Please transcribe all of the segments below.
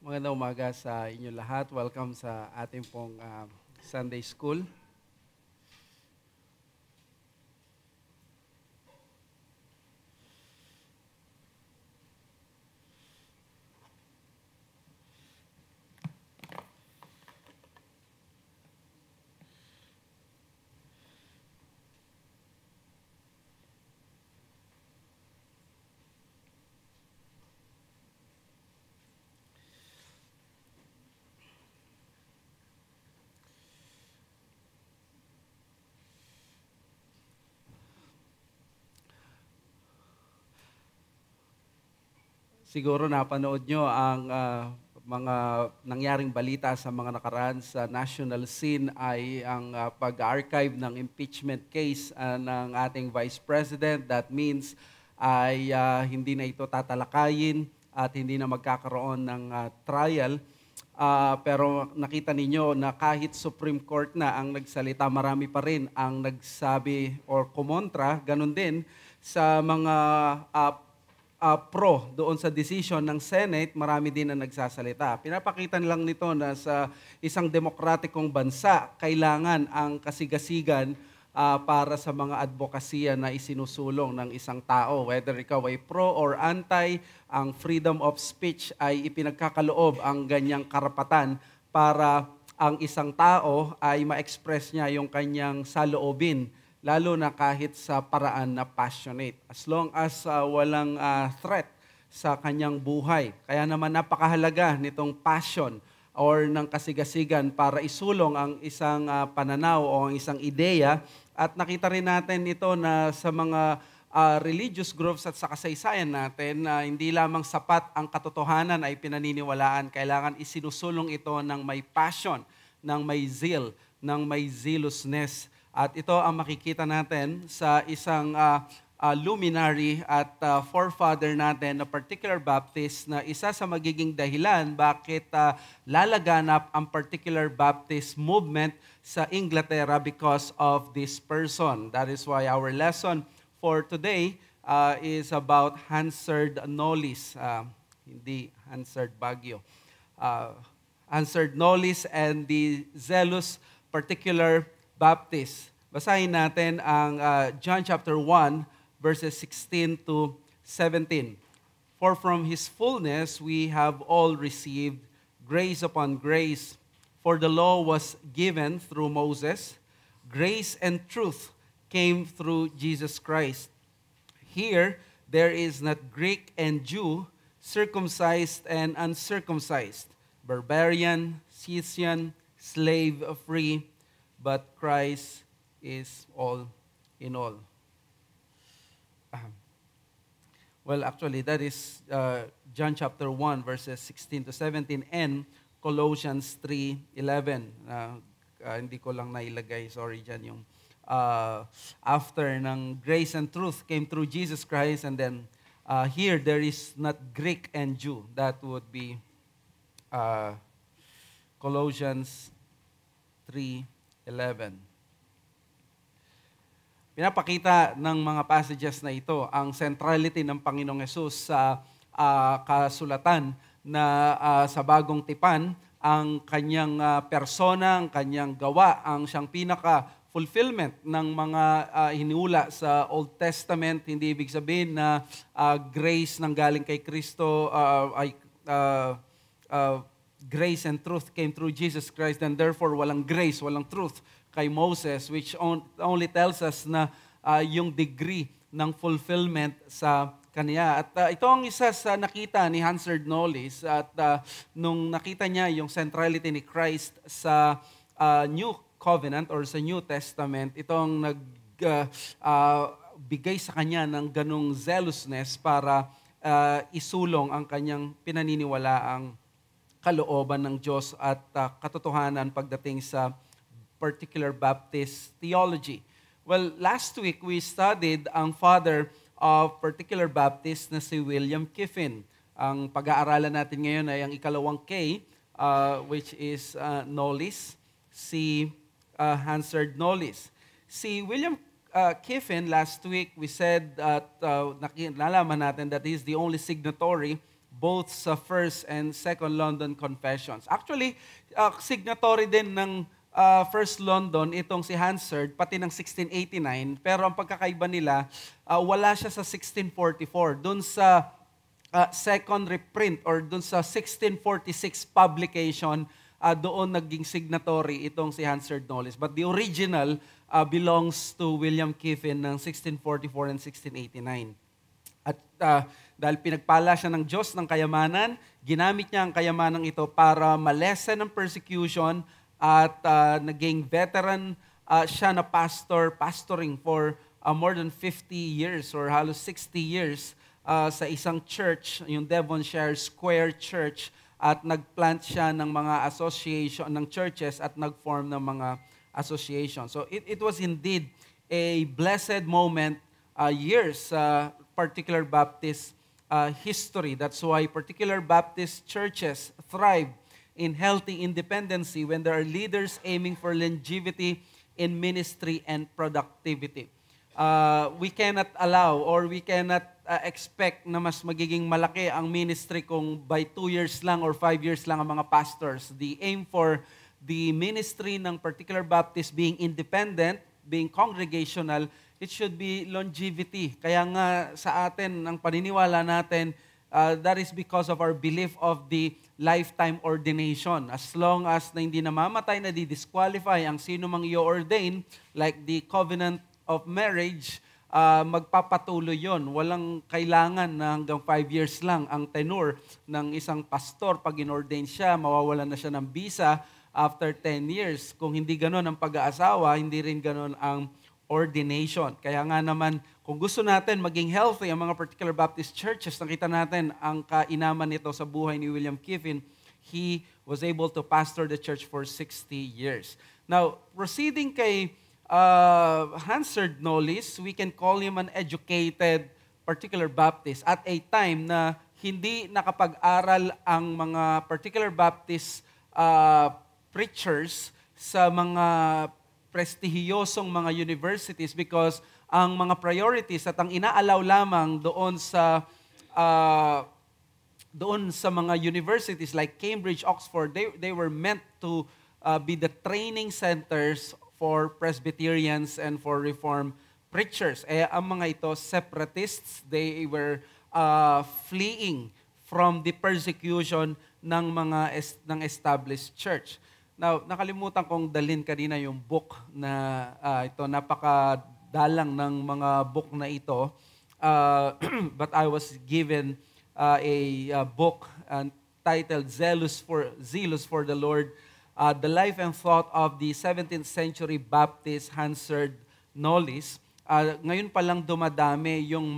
Magandang umaga sa inyo lahat. Welcome sa ating pong Sunday School. Siguro napanood nyo ang mga nangyaring balita sa mga nakaraan sa national scene ay ang pag-archive ng impeachment case ng ating Vice President. That means ay hindi na ito tatalakayin at hindi na magkakaroon ng trial. Pero nakita ninyo na kahit Supreme Court na ang nagsalita, marami pa rin ang nagsabi or kumontra. Ganun din sa mga pro doon sa decision ng Senate, marami din na nagsasalita. Pinapakita lang nito na sa isang demokratikong bansa, kailangan ang kasigasigan para sa mga advokasya na isinusulong ng isang tao. Whether ikaw ay pro or anti, ang freedom of speech ay ipinagkakaloob ang ganyang karapatan para ang isang tao ay ma-express niya yung kanyang saloobin, lalo na kahit sa paraan na passionate. As long as walang threat sa kanyang buhay. Kaya naman napakahalaga nitong passion or ng kasigasigan para isulong ang isang pananaw o ang isang ideya. At nakita rin natin ito na sa mga religious groups at sa kasaysayan natin na hindi lamang sapat ang katotohanan ay pinaniniwalaan. Kailangan isinusulong ito ng may passion, ng may zeal, ng may zealousness. At ito ang makikita natin sa isang luminary at forefather natin na particular Baptist na isa sa magiging dahilan bakit lalaganap ang particular Baptist movement sa Inglaterra because of this person. That is why our lesson for today is about Hansard Knollys, hindi Hansard Baguio. Hansard Knollys and the zealous particular Baptist. Basahin natin ang John chapter 1, verses 16 to 17. For from His fullness we have all received grace upon grace. For the law was given through Moses, grace and truth came through Jesus Christ. Here there is not Greek and Jew, circumcised and uncircumcised, barbarian, Scythian, slave free, but Christ is all in all. Well, actually, that is John chapter 1, verses 16 to 17, and Colossians 3:11. Hindi ko lang nailagay, sorry dyan, yung after ng grace and truth came through Jesus Christ, and then here there is not Greek and Jew. That would be Colossians 3:11. Pinapakita ng mga passages na ito ang centrality ng Panginoong Hesus sa kasulatan na sa bagong tipan, ang kanyang persona, ang kanyang gawa, ang siyang pinaka-fulfillment ng mga hiniula sa Old Testament. Hindi ibig sabihin na grace nang galing kay Kristo ay grace and truth came through Jesus Christ, and therefore walang grace, walang truth kay Moses, which only tells us na yung degree ng fulfillment sa kanya. At ito ang isa sa nakita ni Hansard Knollys, at nung nakita niya yung centrality ni Christ sa New Covenant or sa New Testament, itong bigay sa kanya ng ganong zealousness para isulong ang kanyang pinaniniwalaang kalooban ng Diyos at katotohanan pagdating sa particular Baptist theology. Well, last week we studied ang father of particular Baptist na si William Kiffin. Ang pag-aaralan natin ngayon ay ang ikalawang K, which is Knollys, si Hansard Knollys. Si William Kiffin, last week we said that nalaman natin that he is the only signatory both sa First and Second London Confessions. Actually, signatory din ng First London itong si Hansard, pati ng 1689, pero ang pagkakaiba nila, wala siya sa 1644. Doon sa second reprint or doon sa 1646 publication, doon naging signatory itong si Hansard Knollys. But the original belongs to William Kiffin ng 1644 and 1689. At dahil pinagpala siya ng Diyos ng kayamanan, ginamit niya ang kayamanang ito para malesen ang persecution at naging veteran siya na pastoring for more than 50 years or halos 60 years sa isang church, yung Devonshire Square Church, at nagplant siya ng mga association ng churches at nagform ng mga association. So it was indeed a blessed moment, years particular Baptist history. That's why particular Baptist churches thrive in healthy independency when there are leaders aiming for longevity in ministry and productivity. We cannot allow or we cannot expect na mas magiging malaki ang ministry kung by 2 years lang or 5 years lang ang mga pastors. The aim for the ministry ng particular Baptist being independent, being congregational, it should be longevity. Kaya nga sa atin, ang paniniwala natin, that is because of our belief of the lifetime ordination. As long as na hindi namamatay, na di-disqualify ang sino mang i-ordain, like the covenant of marriage, magpapatuloy yon. Walang kailangan na hanggang 5 years lang ang tenure ng isang pastor. Pag in-ordain siya, mawawalan na siya ng visa after 10 years. Kung hindi ganon ang pag-aasawa, hindi rin ganon ang ordination. Kaya nga naman, kung gusto natin maging healthy ang mga particular Baptist churches, nakita natin ang kainaman nito sa buhay ni William Kiffin. He was able to pastor the church for 60 years. Now, proceeding kay Hansard Knollys, we can call him an educated particular Baptist at a time na hindi nakapag-aral ang mga particular Baptist preachers sa mga prestihiyosong mga universities because ang mga priorities at ang inaalaw lamang doon sa mga universities like Cambridge, Oxford, they were meant to be the training centers for Presbyterians and for Reformed preachers. Ang mga ito, separatists, they were fleeing from the persecution ng ng established church. Now, nakalimutan kong dalhin kanina yung book na ito, napakadalang ng mga book na ito. But I was given a book titled Zealous for the Lord, The Life and Thought of the 17th Century Baptist Hansard Knollys. Ngayon pa lang dumadami yung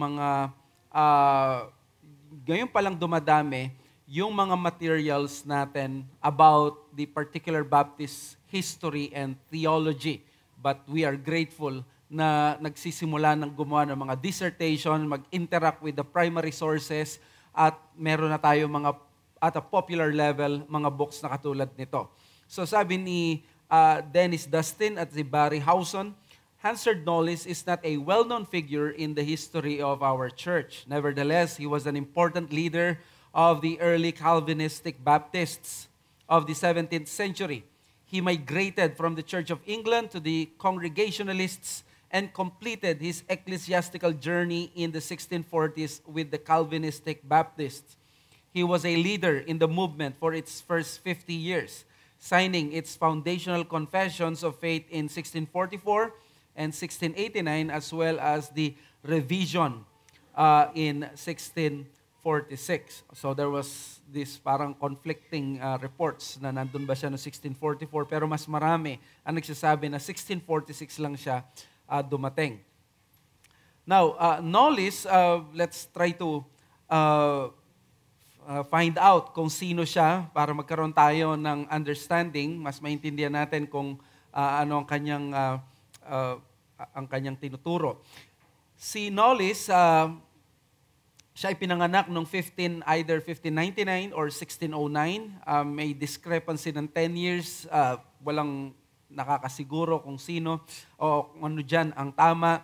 mga materials natin about the particular Baptist history and theology. But we are grateful na nagsisimula ng gumawa ng mga dissertation, mag-interact with the primary sources, at meron na tayo at a popular level, mga books na katulad nito. So sabi ni Dennis Dustin at si Barry Howson, Hansard Knollys is not a well-known figure in the history of our church. Nevertheless, he was an important leader of the early Calvinistic Baptists of the 17th century. He migrated from the Church of England to the Congregationalists and completed his ecclesiastical journey in the 1640s with the Calvinistic Baptists. He was a leader in the movement for its first 50 years, signing its foundational confessions of faith in 1644 and 1689, as well as the revision in 1646. So there was this parang conflicting reports na nandun ba siya no 1644, pero mas marami ang nagsasabi na 1646 lang siya dumating. Now, Knollys, let's try to find out kung sino siya para magkaroon tayo ng understanding, mas maintindihan natin kung ano ang kanyang tinuturo. Si Knollys, siya ay pinanganak noong either 1599 or 1609. May discrepancy ng 10 years. Walang nakakasiguro kung sino o kung ano dyan ang tama.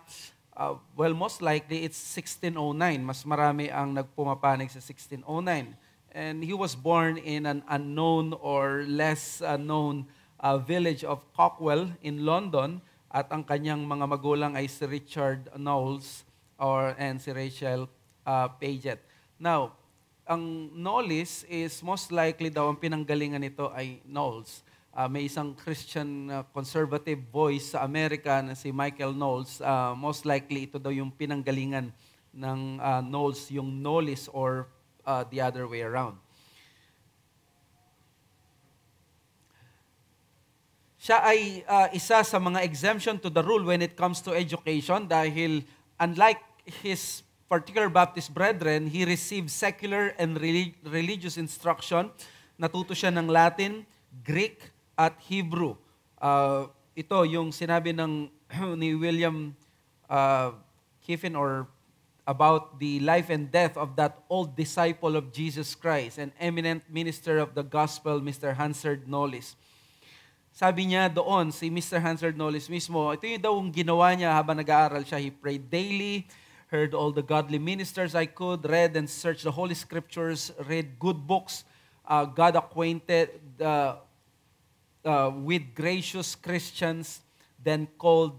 well, most likely it's 1609. Mas marami ang nagpumapanig sa 1609. And he was born in an unknown or less known village of Cockwell in London. At ang kanyang mga magulang ay si Richard Knowles and si Rachel Paget. Now, ang Knowles is most likely daw ang pinanggalingan nito ay Knowles. May isang Christian conservative voice sa Amerika na si Michael Knowles. Most likely ito daw yung pinanggalingan ng Knowles, yung Knowles or the other way around. Siya ay isa sa mga exemption to the rule when it comes to education dahil unlike his particular Baptist brethren, he received secular and religious instruction. Natuto siya ng Latin, Greek, at Hebrew. Ito yung sinabi ni William Kiffin about the life and death of that old disciple of Jesus Christ, an eminent minister of the gospel, Mr. Hansard Knowles. Sabi niya doon, si Mr. Hansard Knowles mismo, ito yung daw ang ginawa niya habang nag-aaral siya. He prayed daily, heard all the godly ministers I could, read and searched the Holy Scriptures, read good books, God acquainted with gracious Christians, then called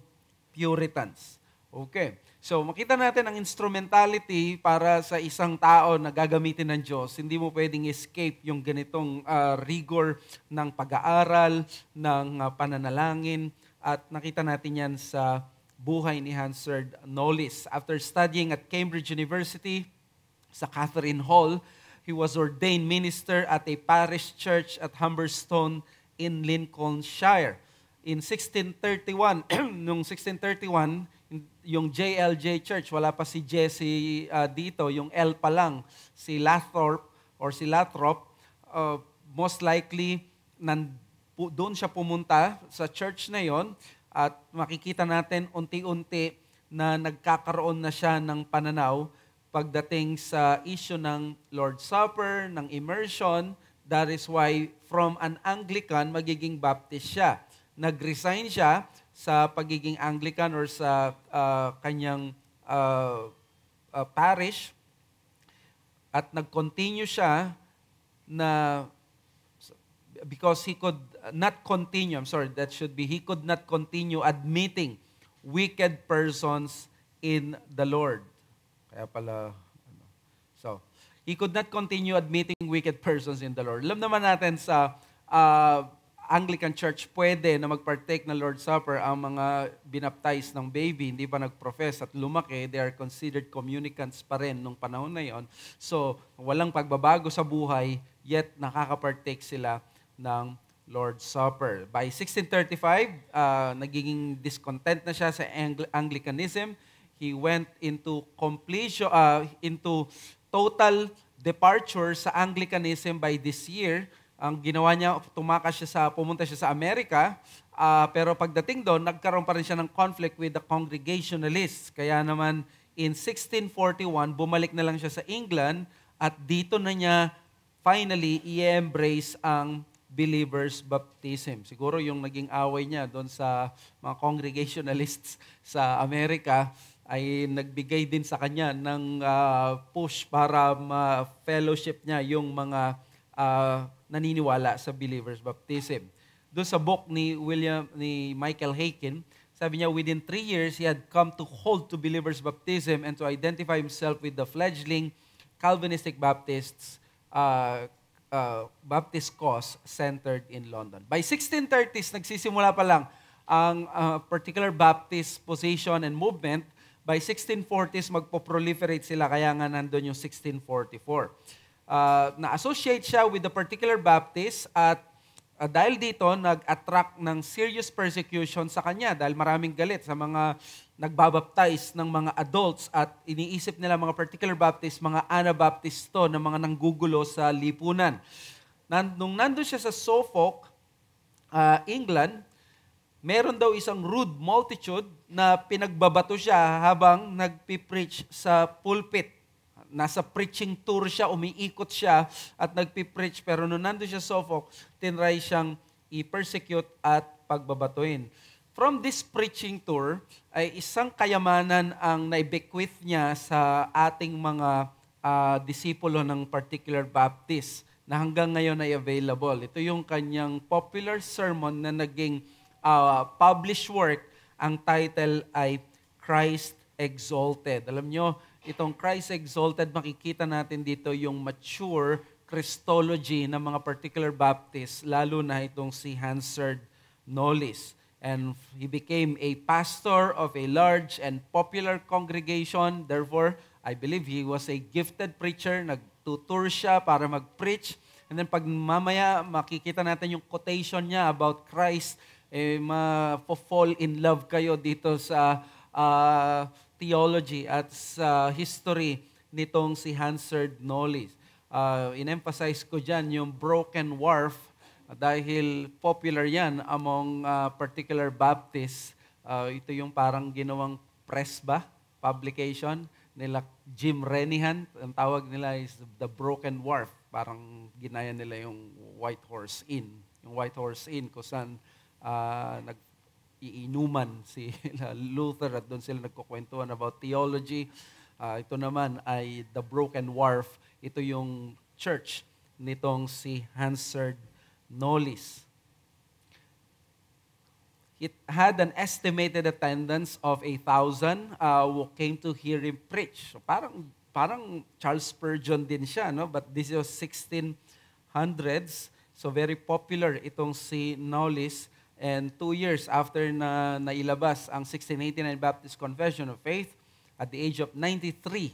Puritans. Okay. So, makita natin ang instrumentality para sa isang tao na gagamitin ng Diyos. Hindi mo pwedeng escape yung ganitong rigor ng pag-aaral, ng pananalangin, at nakita natin yan sa buhay ni Hansard Knowles. After studying at Cambridge University, sa Catherine Hall, he was ordained minister at a parish church at Humberstone in Lincolnshire. In 1631, nung 1631, yung JLJ Church, wala pa si Jesse dito, yung L pa lang, si Lathrop, most likely, doon siya pumunta sa church na yon at makikita natin unti-unti na nagkakaroon na siya ng pananaw pagdating sa issue ng Lord's Supper, ng immersion. That is why from an Anglican, magiging Baptist siya. Nag-resign siya sa pagiging Anglican or sa kanyang parish at nag-continue siya na because he could not continue, he could not continue admitting wicked persons in the Lord. Kaya pala, he could not continue admitting wicked persons in the Lord. Alam naman natin sa Anglican Church, pwede na mag-partake ng Lord's Supper ang mga binaptize ng baby, hindi pa nag-profess at lumaki, they are considered communicants pa rin nung panahon na yon. So, walang pagbabago sa buhay, yet nakaka-partake sila ng Lord's Supper. By 1635, nagiging discontent na siya sa Anglicanism. He went into into total departure sa Anglicanism by this year. Ang ginawa niya, pumunta siya sa Amerika, pero pagdating doon, nagkaroon pa rin siya ng conflict with the Congregationalists. Kaya naman, in 1641, bumalik na lang siya sa England at dito na niya finally i-embrace ang believer's baptism. Siguro yung naging away niya doon sa mga Congregationalists sa Amerika ay nagbigay din sa kanya ng push para ma-fellowship niya yung mga naniniwala sa believer's baptism. Doon sa book ni Michael Haykin, sabi niya, within 3 years, he had come to hold to believer's baptism and to identify himself with the fledgling Calvinistic Baptist cause centered in London. By 1630s, nagsisimula pa lang ang particular Baptist position and movement. By 1640s, magpo-proliferate sila, kaya nga nandun yung 1644. Na-associate siya with the particular Baptist at dahil dito, nag-attract ng serious persecution sa kanya dahil maraming galit sa mga nagbabaptize ng mga adults at iniisip nila mga particular Baptist, mga Anabaptisto na mga nanggugulo sa lipunan. Nung nandun siya sa Suffolk, England, meron daw isang rude multitude na pinagbabato siya habang nagpipreach sa pulpit. Nasa preaching tour siya, umiikot siya at nagpipreach. Pero nung nandun siya sa Suffolk, tinry siyang i-persecute at pagbabatuin. from this preaching tour, ay isang kayamanan ang naibequeath niya sa ating mga disipulo ng particular Baptist na hanggang ngayon ay available. Ito yung kanyang popular sermon na naging published work. Ang title ay Christ Exalted. Alam nyo, itong Christ Exalted, makikita natin dito yung mature Christology ng mga particular Baptists, lalo na itong si Hansard Knollys. And he became a pastor of a large and popular congregation. Therefore, I believe he was a gifted preacher. Nagtutour siya para mag-preach. And then pag mamaya makikita natin yung quotation niya about Christ, ma-fall in love kayo dito sa theology at sa history nitong si Hansard Knollys. In-emphasize ko dyan yung broken wharf dahil popular yan among particular Baptists. Ito yung parang ginawang press ba? Publication nila Jim Renihan. Ang tawag nila is The Broken Wharf. Parang ginaya nila yung White Horse Inn. Yung White Horse Inn kung saan nag-iinuman si Luther at doon sila nagkukwentuhan about theology. Ito naman ay The Broken Wharf. Ito yung church nitong si Hansard Knollys. It had an estimated attendance of 1,000 who came to hear him preach. So parang Charles Spurgeon din siya, no? But this was 1600s. So very popular itong si Knollys. And 2 years after na nailabas ang 1689 Baptist Confession of Faith, at the age of 93,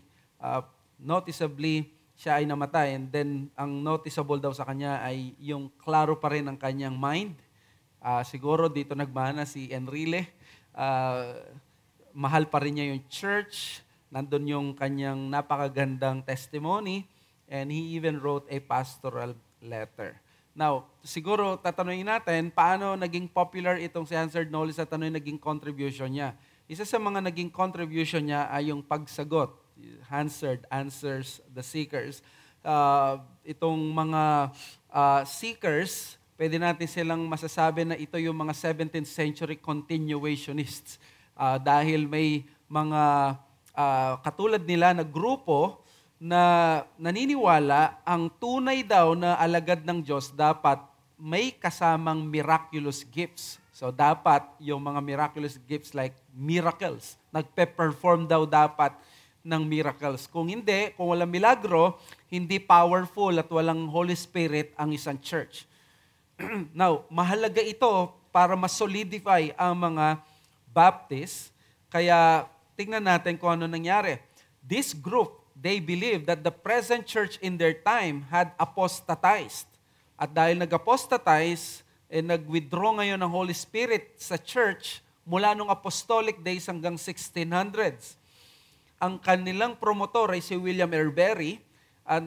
noticeably, siya ay namatay. And then, ang noticeable daw sa kanya ay yung klaro pa rin ang kanyang mind. Siguro dito nagmana si Enrile. Mahal pa rin niya yung church. Nandun yung kanyang napakagandang testimony. And he even wrote a pastoral letter. Now, siguro tatanungin natin, paano naging popular itong si Hansard Knollys at ano yung naging contribution niya? Isa sa mga naging contribution niya ay yung pagsagot. Hansard answers the seekers. Itong mga seekers, pwede natin silang masasabi na ito yung mga 17th century continuationists. Dahil may mga katulad nila na grupo na naniniwala ang tunay daw na alagad ng Diyos dapat may kasamang miraculous gifts. So dapat yung mga miraculous gifts like miracles, nagpe-perform daw dapat ng miracles. Kung hindi, kung walang milagro, hindi powerful at walang Holy Spirit ang isang church. Now, mahalaga ito para ma-solidify ang mga Baptists. Kaya tingnan natin kung ano nangyari. This group, they believed that the present church in their time had apostatized. At dahil nag-apostatize, nag-withdraw ngayon ng Holy Spirit sa church mula nung apostolic days hanggang 1600s. Ang kanilang promotor ay si William Erbery, at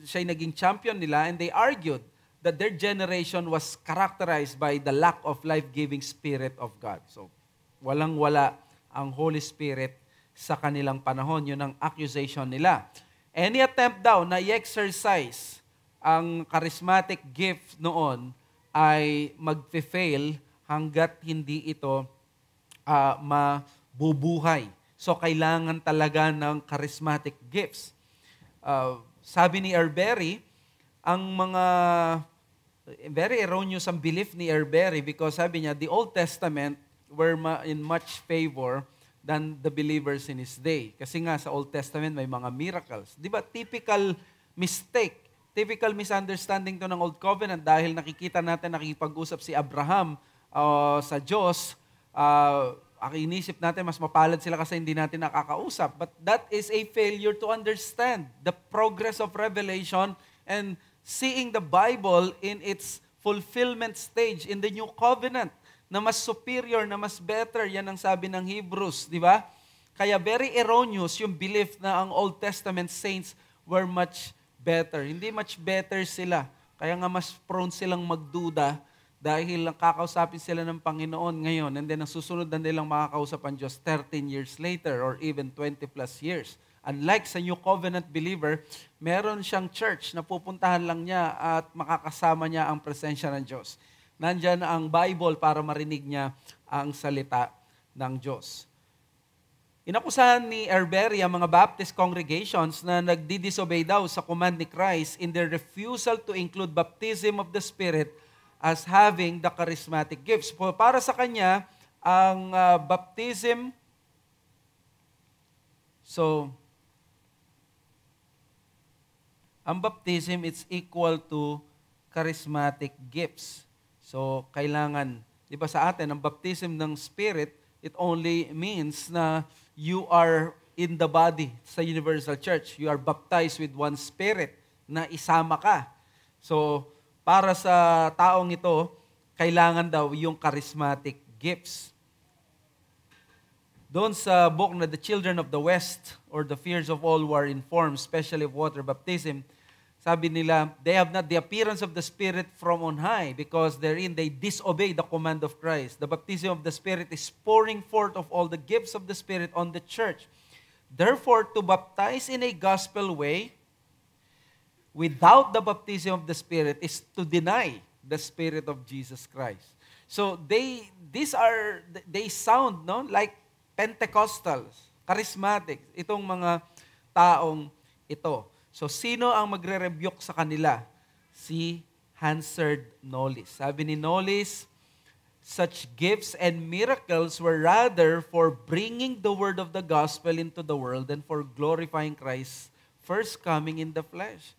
siya'y naging champion nila, and they argued that their generation was characterized by the lack of life-giving Spirit of God. So, walang-wala ang Holy Spirit sa kanilang panahon. Yun ang accusation nila. Any attempt daw na i-exercise ang charismatic gift noon ay mag-fail hanggat hindi ito mabubuhay. So, kailangan talaga ng charismatic gifts. Sabi ni Erbery, ang mga very erroneous ang belief ni Erbery because sabi niya, the Old Testament were in much favor than the believers in his day. Kasi nga sa Old Testament may mga miracles. Di ba? Typical mistake, typical misunderstanding to ng Old Covenant dahil nakikita natin nakikipag-usap si Abraham sa Diyos. Inisip natin mas mapalad sila kasi hindi natin nakakausap. But that is a failure to understand the progress of revelation and seeing the Bible in its fulfillment stage in the New Covenant na mas superior, na mas better. Yan ang sabi ng Hebrews, di ba? Kaya very erroneous yung belief na ang Old Testament saints were much better. Hindi much better sila. Kaya nga mas prone silang magduda dahil lang kakausapin sila ng Panginoon ngayon and then ang susunod na nilang makakausap ang Diyos 13 years later or even 20 plus years. Unlike sa New Covenant believer, meron siyang church na pupuntahan lang niya at makakasama niya ang presensya ng Diyos. Nandyan ang Bible para marinig niya ang salita ng Diyos. Inakusahan ni Herberia mga Baptist congregations na nagdi-disobey daw sa command ni Christ in their refusal to include baptism of the Spirit as having the charismatic gifts. Para sa kanya, ang baptism, ang baptism it's equal to charismatic gifts. So, kailangan, di ba sa atin, ang baptism ng Spirit, it only means na you are in the body sa Universal Church. You are baptized with one Spirit na isama ka. So, para sa taong ito, kailangan daw yung charismatic gifts. Doon sa book na The Children of the West or The Fears of All Who Are Informed, especially of water baptism, sabi nila, they have not the appearance of the Spirit from on high because therein they disobey the command of Christ. The baptism of the Spirit is pouring forth of all the gifts of the Spirit on the church. Therefore, to baptize in a gospel way without the baptism of the Spirit is to deny the Spirit of Jesus Christ. So they sound like Pentecostals, charismatic, itong mga taong ito. So, sino ang magre-rebuke sa kanila? Si Hansard Knollys. Sabi ni Knollys, such gifts and miracles were rather for bringing the word of the gospel into the world and for glorifying Christ's first coming in the flesh.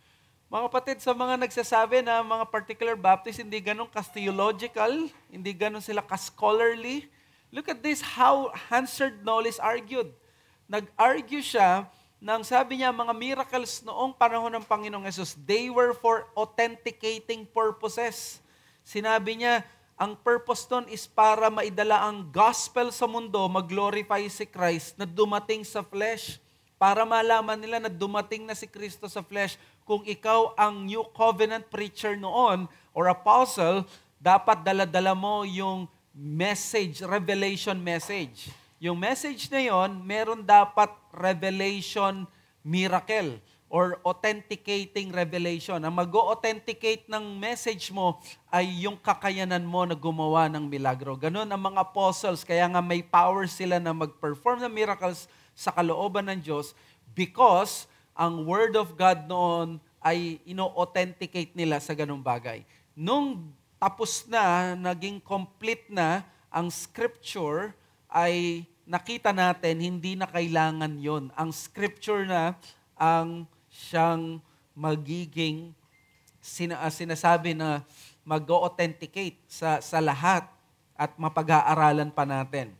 Mga kapatid, sa mga nagsasabi na mga particular Baptist, hindi ganun kas-theological, hindi ganun sila kas-scholarly. Look at this, how Hansard Knollys argued. Nag-argue siya nang sabi niya, mga miracles noong panahon ng Panginoong Yesus, they were for authenticating purposes. Sinabi niya, ang purpose nun is para maidala ang gospel sa mundo, mag-glorify si Christ na dumating sa flesh. Para malaman nila na dumating na si Kristo sa flesh. Kung ikaw ang New Covenant preacher noon or apostle, dapat dala-dala mo yung message, revelation message. Yung message na yon, meron dapat revelation miracle or authenticating revelation. Ang mag-authenticate ng message mo ay yung kakayanan mo na gumawa ng milagro. Ganon ang mga apostles, kaya nga may power sila na mag-perform ng miracles sa kalooban ng Diyos because ang Word of God noon ay ino-authenticate nila sa ganung bagay. Nung tapos na, naging complete na ang Scripture, ay nakita natin, hindi na kailangan yon. Ang Scripture na ang siyang magiging sinasabi na mag-authenticate sa lahat at mapag-aaralan pa natin.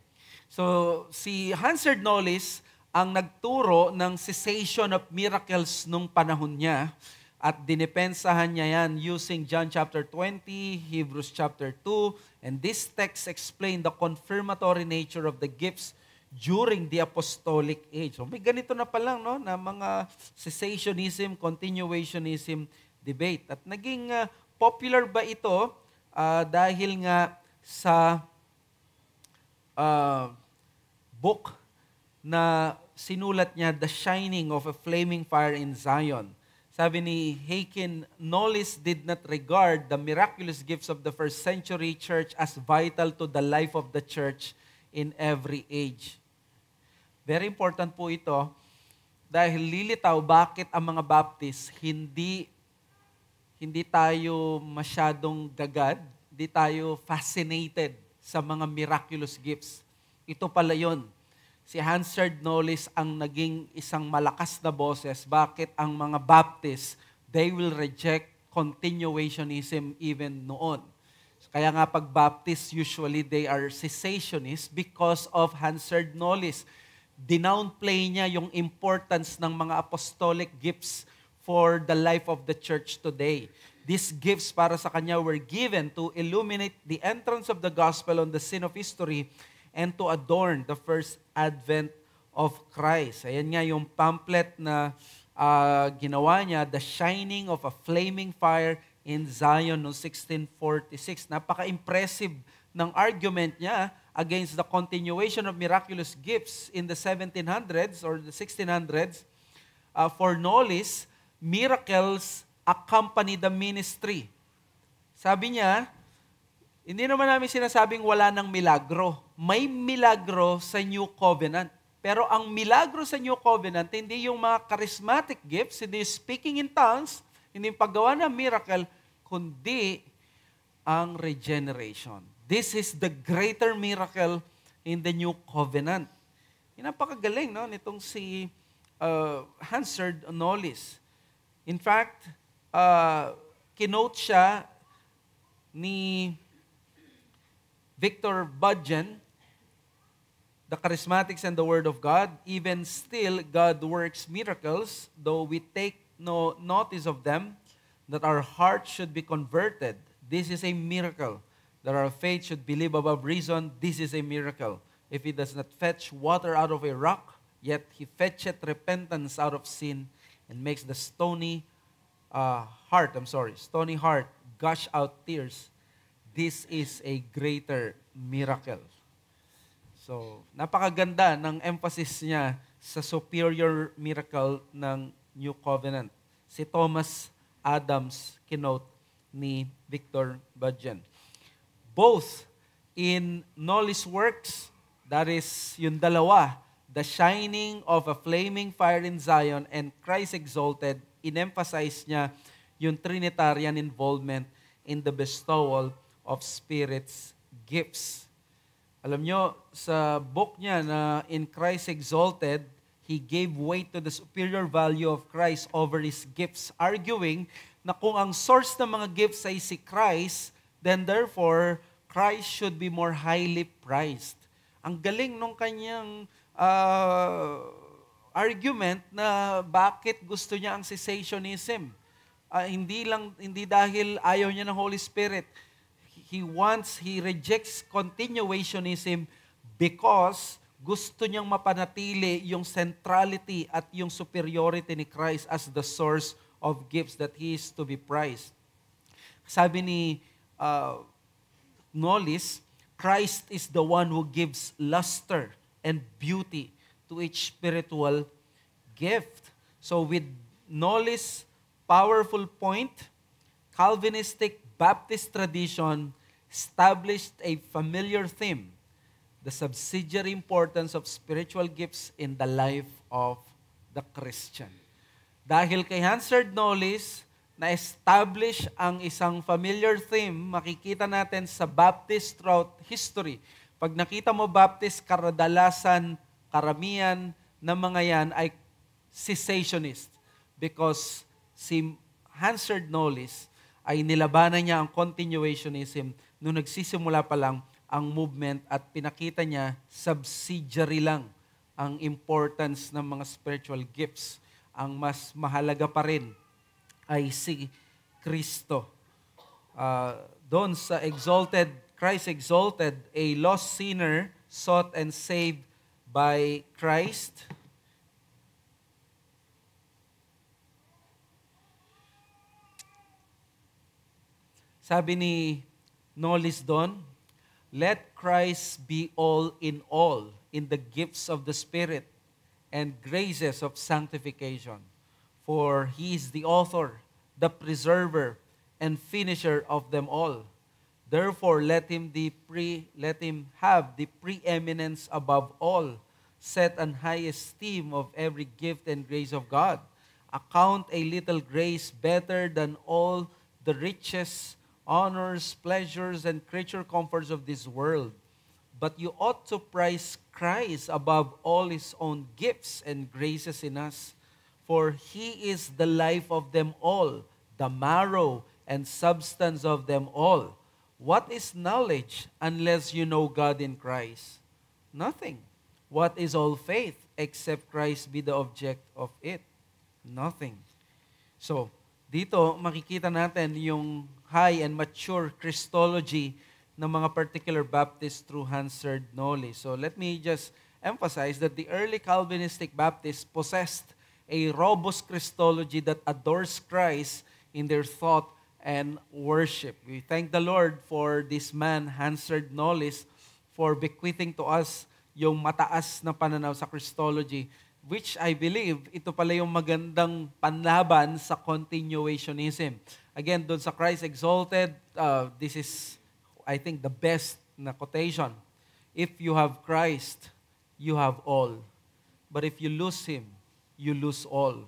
So, si Hansard Knollys ang nagturo ng cessation of miracles nung panahon niya at dinipensahan niya yan using John chapter 20, Hebrews chapter 2, and this text explain the confirmatory nature of the gifts during the apostolic age. So may ganito na pa lang, no, na mga cessationism, continuationism debate. At naging popular ba ito dahil nga sa book na sinulat niya, The Shining of a Flaming Fire in Zion. Sabi ni Haken, Knollys did not regard the miraculous gifts of the first century church as vital to the life of the church in every age. Very important po ito dahil lilitaw bakit ang mga Baptist hindi tayo masyadong gagad, hindi tayo fascinated sa mga miraculous gifts. Ito pala yun. Si Hansard Knollys ang naging isang malakas na boses. Bakit ang mga Baptist, they will reject continuationism even noon. Kaya nga pag Baptist, usually they are cessationists because of Hansard Knollys. Dinownplay niya yung importance ng mga apostolic gifts for the life of the church today. These gifts para sa kanya were given to illuminate the entrance of the gospel on the scene of history and to adorn the first advent of Christ. Ayan nga yung pamphlet na ginawa niya, The Shining of a Flaming Fire in Zion noong 1646. Napaka-impressive ng argument niya against the continuation of miraculous gifts in the 1700s or the 1600s. For Knollys, miracles accompany the ministry. Sabi niya, Hindi naman namin sinasabing wala ng milagro. May milagro sa New Covenant. Pero ang milagro sa New Covenant, hindi yung mga charismatic gifts, hindi speaking in tongues, hindi yung paggawa ng miracle, kundi ang regeneration. This is the greater miracle in the New Covenant. Napakagaling, no? Nitong si Hansard Knowles. In fact, kinote siya ni Victor Budgen, the charismatics and the Word of God. Even still, God works miracles, though we take no notice of them, that our hearts should be converted. This is a miracle. That our faith should believe above reason. This is a miracle. If He does not fetch water out of a rock, yet He fetcheth repentance out of sin and makes the stony heart gush out tears. This is a greater miracle. So, napakaganda ng emphasis niya sa superior miracle ng New Covenant. Si Thomas Adams kinote ni Victor Budgen. Both in Knowles' works, that is yung dalawa, The Shining of a Flaming Fire in Zion and Christ Exalted, in-emphasize niya yung Trinitarian involvement in the bestowal of Spirit's gifts. Alam nyo, sa book niya na In Christ Exalted, he gave weight to the superior value of Christ over his gifts, arguing na kung ang source ng mga gifts ay si Christ, then therefore, Christ should be more highly prized. Ang galing nung kanyang argument na bakit gusto niya ang cessationism. Hindi dahil ayaw niya ng Holy Spirit. He rejects continuationism because gusto niyang mapanatili yung centrality at yung superiority ni Christ as the source of gifts that He is to be prized. Sabi ni Knowles, Christ is the one who gives luster and beauty to each spiritual gift. So with Knowles' powerful point, Calvinistic Baptist tradition established a familiar theme, the subsidiary importance of spiritual gifts in the life of the Christian. Dahil kay Hansard Knowles, na-establish ang isang familiar theme, makikita natin sa Baptist throughout history. Pag nakita mo Baptist, karamihan ng mga yan ay cessationist. Because si Hansard Knowles ay nilabanan niya ang continuationism nung nagsisimula pa lang ang movement at pinakita niya subsidiary lang ang importance ng mga spiritual gifts. Ang mas mahalaga pa rin ay si Kristo. Doon sa Christ exalted, a lost sinner sought and saved by Christ. Sabi ni Knowles doon, let Christ be all in the gifts of the Spirit and graces of sanctification. For He is the author, the preserver, and finisher of them all. Therefore, let Him have the preeminence above all, set an high esteem of every gift and grace of God. Account a little grace better than all the riches, honors, pleasures, and creature comforts of this world. But you ought to prize Christ above all His own gifts and graces in us, for He is the life of them all, the marrow and substance of them all. What is knowledge unless you know God in Christ? Nothing. What is all faith except Christ be the object of it? Nothing. So, dito makikita natin yung high and mature Christology ng mga particular Baptists through Hansard Knowles. So let me just emphasize that the early Calvinistic Baptists possessed a robust Christology that adores Christ in their thought and worship. We thank the Lord for this man, Hansard Knowles, for bequeathing to us yung mataas na pananaw sa Christology, which I believe ito pala yung magandang panlaban sa continuationism. Again, doon sa Christ Exalted, this is I think, the best na quotation. If you have Christ, you have all. But if you lose Him, you lose all.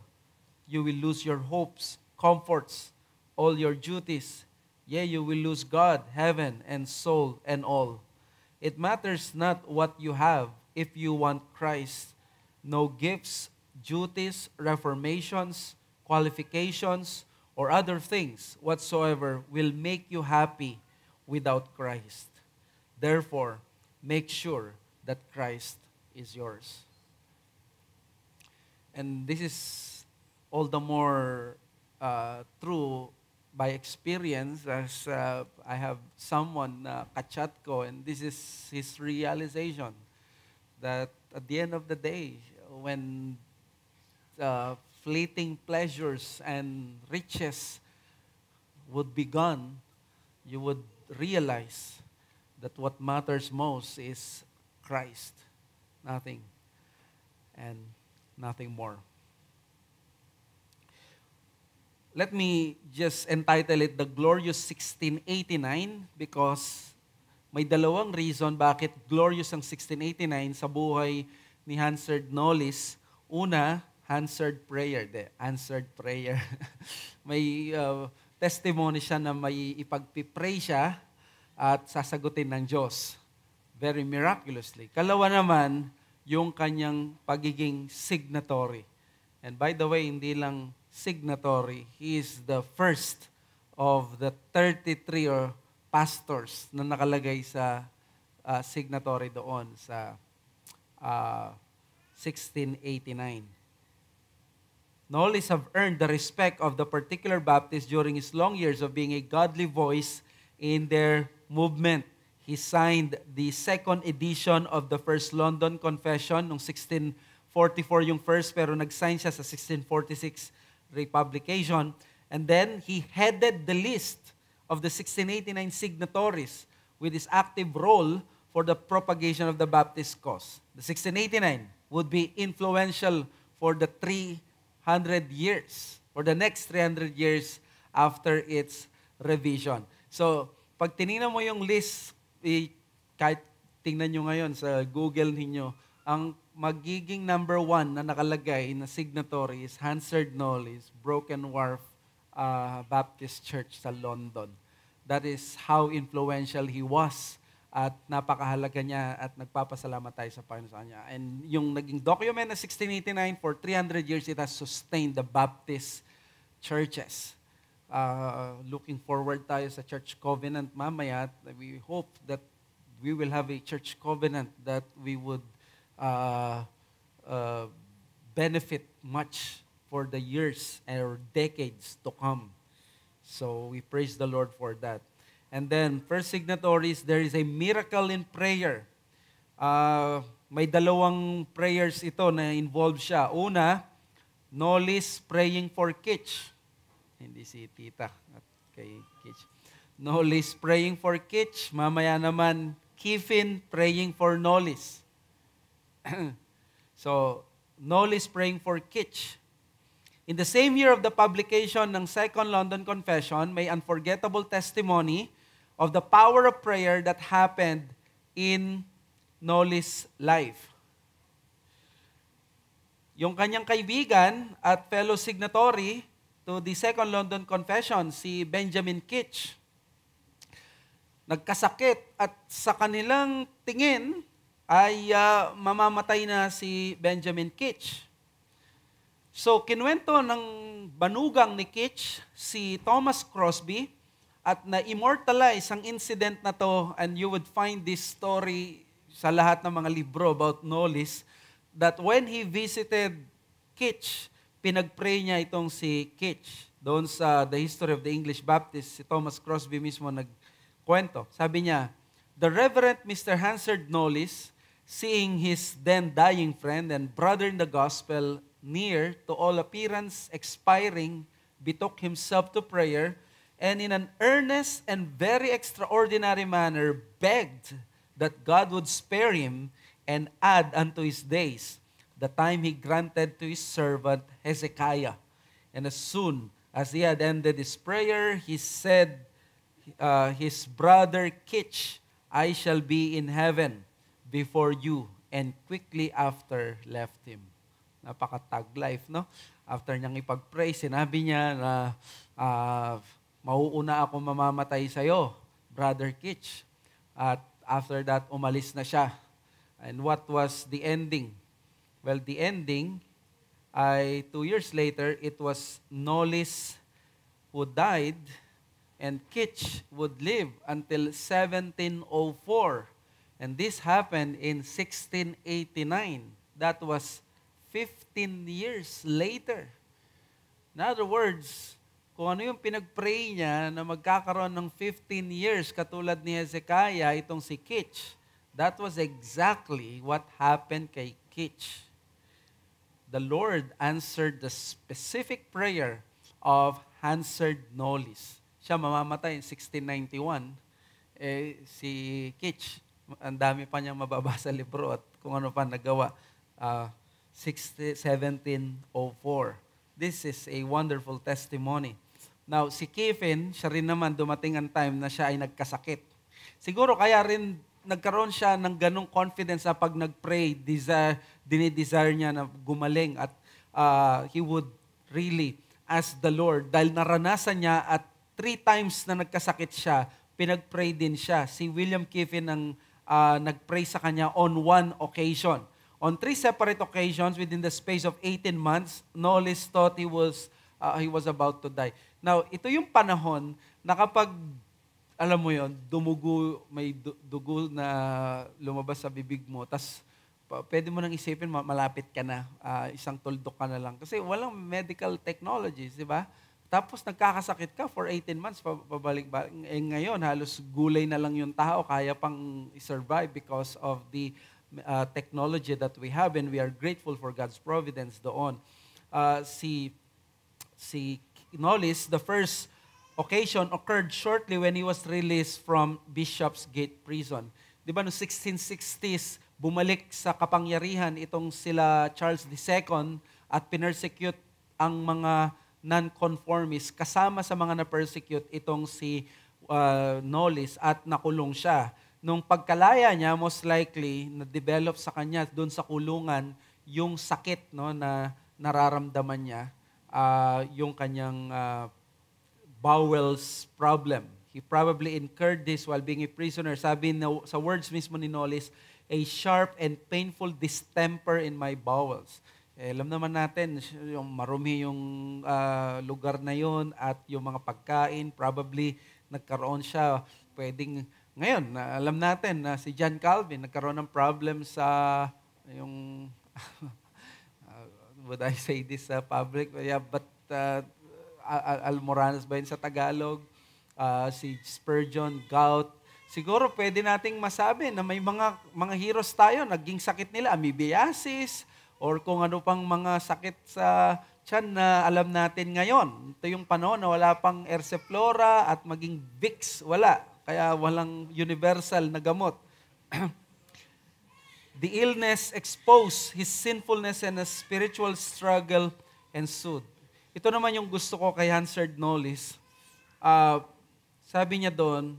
You will lose your hopes, comforts, all your duties. Yea, you will lose God, heaven, and soul, and all. It matters not what you have if you want Christ. No gifts, duties, reformations, qualifications, or other things whatsoever will make you happy without Christ. Therefore, make sure that Christ is yours. And this is all the more true by experience, as I have someone kachat ko, and this is his realization that at the end of the day, when fleeting pleasures and riches would be gone, you would realize that what matters most is Christ, nothing and nothing more. Let me just entitle it The Glorious 1689 because may dalawang reason bakit glorious ang 1689 sa buhay ni Hansard Knollys. Una, answered prayer. May testimony siya na may ipagpipray siya at sasagutin ng Diyos. Very miraculously. Kalawa naman, yung kanyang pagiging signatory. And by the way, hindi lang signatory, he is the first of the 33 pastors na nakalagay sa signatory doon sa 1689. Knollys have earned the respect of the particular Baptists during his long years of being a godly voice in their movement. He signed the second edition of the First London Confession noong 1644 yung first, pero nag-sign siya sa 1646 republication. And then he headed the list of the 1689 signatories with his active role for the propagation of the Baptist cause. The 1689 would be influential for the 300 years, for the next 300 years after its revision. So, pag tinignan mo yung list, kahit tingnan nyo ngayon sa Google ninyo, ang magiging number 1 na nakalagay na signatory is Hansard Knollys, Broken Wharf Baptist Church sa London. That is how influential he was. At napakahalaga niya at nagpapasalamat tayo sa Panginoon sa kanya. And yung naging document na 1689, for 300 years, it has sustained the Baptist churches. Looking forward tayo sa church covenant mamaya. We hope that we will have a church covenant that we would benefit much for the years or decades to come. So we praise the Lord for that. And then, first signatories, there is a miracle in prayer. May dalawang prayers ito na involved siya. Una, Knollys praying for Kitch. Hindi si Tita at kay Kitch. Knollys praying for Kitch. Mamaya naman, Kiffin praying for Knollys. So, Knollys praying for Kitch. In the same year of the publication ng Second London Confession, may unforgettable testimony of the power of prayer that happened in Knollys' life. Yung kanyang kaibigan at fellow signatory to the Second London Confession, si Benjamin Kitch, nagkasakit at sa kanilang tingin ay mamamatay na si Benjamin Kitch. So, kinuwento ng banugang ni Kitch si Thomas Crosby at na-immortalize ang incident na to, and you would find this story sa lahat ng mga libro about Knollys, that when he visited Kitch, pinag-pray niya itong si Kitch. Doon sa The History of the English Baptists, si Thomas Crosby mismo nagkwento. Sabi niya, the Reverend Mr. Hansard Knollys, seeing his then dying friend and brother in the gospel near to all appearance expiring, betook himself to prayer, and in an earnest and very extraordinary manner begged that God would spare him and add unto his days the time he granted to his servant Hezekiah. And as soon as he had ended his prayer, he said his brother Kitch, I shall be in heaven before you, and quickly after left him. Napaka-tag life, no? After niyang ipag-pray, sinabi niya na mauuna ako mamamatay sa'yo, Brother Kitch. At after that, umalis na siya. And what was the ending? Well, the ending ay 2 years later, it was Knowles who died, and Kitch would live until 1704. And this happened in 1689. That was 15 years later. In other words, kung ano yung pinag-pray niya na magkakaroon ng 15 years katulad ni Hezekiah, itong si Kitch, that was exactly what happened kay Kitch. The Lord answered the specific prayer of Hansard Knowles. Siya mamamatay in 1691. Si Kitch, ang dami pa niyang mababasa libro at kung ano pa nagawa. 1704. This is a wonderful testimony. Now, si Kiffin, siya rin naman dumating ang time na siya ay nagkasakit. Siguro kaya rin nagkaroon siya ng ganong confidence na pag nag-pray, dinidesire niya na gumaling at he would really ask the Lord. Dahil naranasan niya at 3 times na nagkasakit siya, pinag-pray din siya. Si William Kiffin ang nag-pray sa kanya on 1 occasion. On 3 separate occasions within the space of 18 months, Knowles thought he was about to die. Now, ito yung panahon na kapag, alam mo yon, may dugo na lumabas sa bibig mo, tas pwede mo nang isipin, malapit ka na, isang tuldok ka na lang. Kasi walang medical technologies, di ba? Tapos nagkakasakit ka for 18 months, pabalik-balik. Ngayon, halos gulay na lang yung tao, kaya pang survive because of the technology that we have, and we are grateful for God's providence doon. Si Knowles, the first occasion occurred shortly when he was released from Bishopsgate Prison. Di ba noong 1660s, bumalik sa kapangyarihan itong sila Charles II at pinersecute ang mga non-conformists. Kasama sa mga na-persecute itong si Knowles at nakulong siya. Nung pagkalaya niya, most likely, na-develop sa kanya doon sa kulungan yung sakit, no, na nararamdaman niya, yung kanyang bowels problem. He probably incurred this while being a prisoner. Sabi sa words mismo ni Knowles, a sharp and painful distemper in my bowels. Alam naman natin, yung marumi yung lugar na yun at yung mga pagkain, probably nagkaroon siya, pwedeng. Ngayon, alam natin na si John Calvin nagkaroon ng problem sa yung would I say this public? Yeah, but Almoranas ba yun sa Tagalog? Si Spurgeon, gout. Siguro pwede nating masabi na may mga heroes tayo, naging sakit nila, amoebiasis, or kung ano pang mga sakit sa tiyan na alam natin ngayon. Ito yung panahon na wala pang Erseflora at maging Vicks, wala. Kaya walang universal na gamot. The illness exposed his sinfulness and a spiritual struggle ensued. Ito naman yung gusto ko kay Hansard Knowles. Sabi niya doon,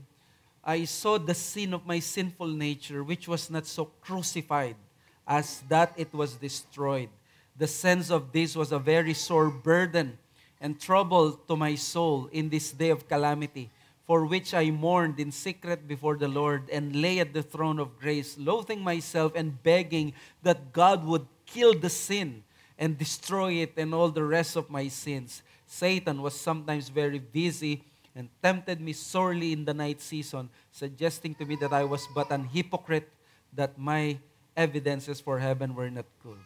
I saw the sin of my sinful nature, which was not so crucified as that it was destroyed. The sense of this was a very sore burden and trouble to my soul in this day of calamity, for which I mourned in secret before the Lord and lay at the throne of grace, loathing myself and begging that God would kill the sin and destroy it and all the rest of my sins. Satan was sometimes very busy and tempted me sorely in the night season, suggesting to me that I was but an hypocrite, that my evidences for heaven were not good.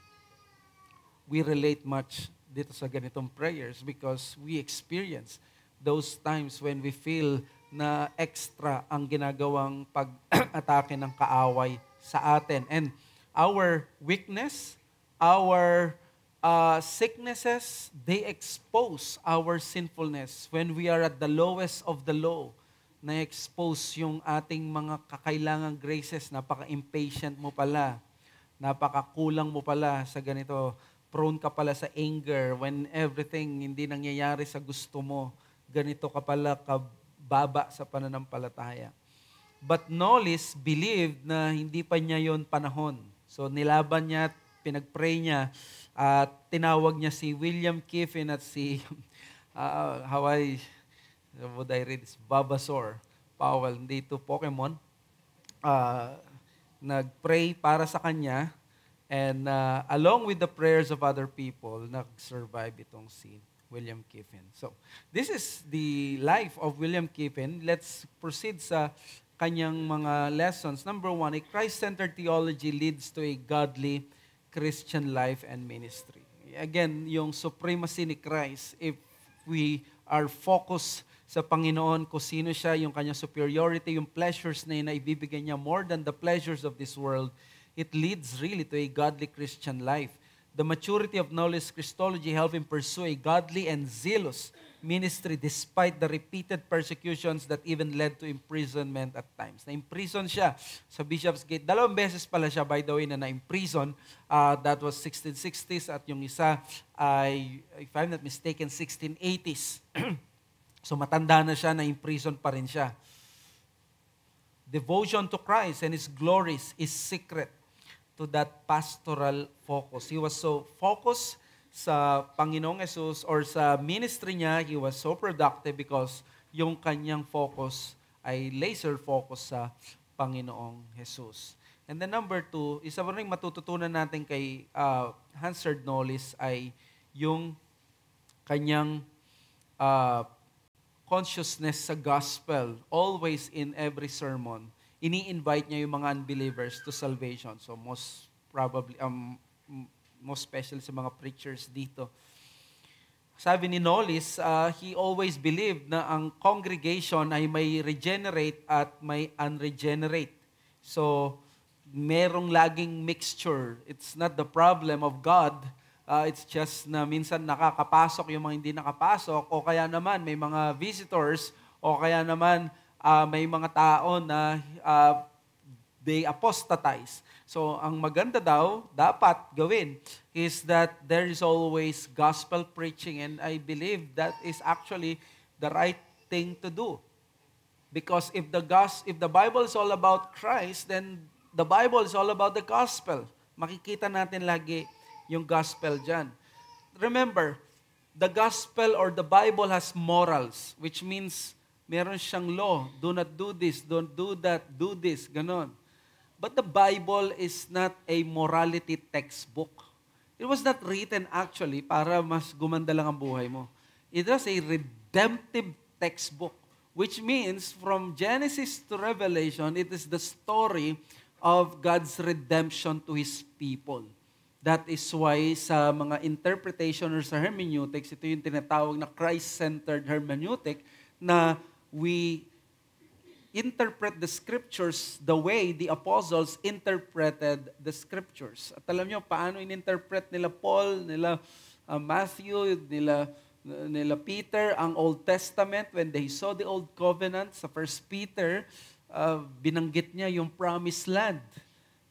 We relate much dito sa ganitong prayers because we experience those times when we feel na extra ang ginagawang pag-atake ng kaaway sa atin. And our weakness, our sicknesses, they expose our sinfulness. When we are at the lowest of the low, na-expose yung ating mga kakailangang graces. Napaka-impatient mo pala. Napaka-kulang mo pala sa ganito. Prone ka pala sa anger when everything hindi nangyayari sa gusto mo. Ganito ka pala baba sa pananampalataya. But Knowles believed na hindi pa niya yon panahon. So nilaban niya, pinag-pray niya, at tinawag niya si William Kiffin at si, would I read this? Babasor Powell, hindi ito Pokemon. Nag-pray para sa kanya, and along with the prayers of other people, nag-survive itong si William Kiffin. So, this is the life of William Kiffin. Let's proceed sa kanyang mga lessons. Number 1, a Christ-centered theology leads to a godly Christian life and ministry. Again, yung supremacy ni Christ, if we are focused sa Panginoon, kung sino siya, yung kanyang superiority, yung pleasures na yun na ibibigay niya more than the pleasures of this world, it leads really to a godly Christian life. The maturity of Knowles' Christology helped him pursue a godly and zealous ministry despite the repeated persecutions that even led to imprisonment at times. Na-imprison siya sa Bishop's Gate. 2 beses pala siya, by the way, na na-imprison. That was 1660s at yung isa ay, if I'm not mistaken, 1680s. So matanda na siya, na-imprison pa rin siya. Devotion to Christ and His glories is secret to that pastoral focus. He was so focused sa Panginoong Jesus or sa ministry niya, he was so productive because yung kanyang focus ay laser focus sa Panginoong Jesus. And then number 2, isa pa rin matututunan natin kay Hansard Knowles ay yung kanyang consciousness sa gospel. Always in every sermon, ini-invite niya yung mga unbelievers to salvation. So most probably, most especially sa mga preachers dito. Sabi ni Knowles, he always believed na ang congregation ay may regenerate at may unregenerate. So, merong laging mixture. It's not the problem of God. It's just na minsan nakakapasok yung mga hindi nakapasok, o kaya naman may mga visitors, o kaya naman may mga tao na they apostatize. So, ang maganda daw, dapat gawin, is that there is always gospel preaching, and I believe that is actually the right thing to do. Because if the Bible is all about Christ, then the Bible is all about the gospel. Makikita natin lagi yung gospel dyan. Remember, the gospel or the Bible has morals, which means meron siyang law. Do not do this, don't do that, do this, ganon. But the Bible is not a morality textbook. It was not written actually para mas gumanda lang ang buhay mo. It was a redemptive textbook, which means from Genesis to Revelation, it is the story of God's redemption to His people. That is why sa mga interpretation or sa hermeneutics, ito yung tinatawag na Christ-centered hermeneutic, na we interpret the scriptures the way the apostles interpreted the scriptures. At alam niyo paano in-interpret nila Paul, nila Matthew, nila Peter ang Old Testament when they saw the Old Covenant. Sa 1 Peter, binanggit niya yung promised land.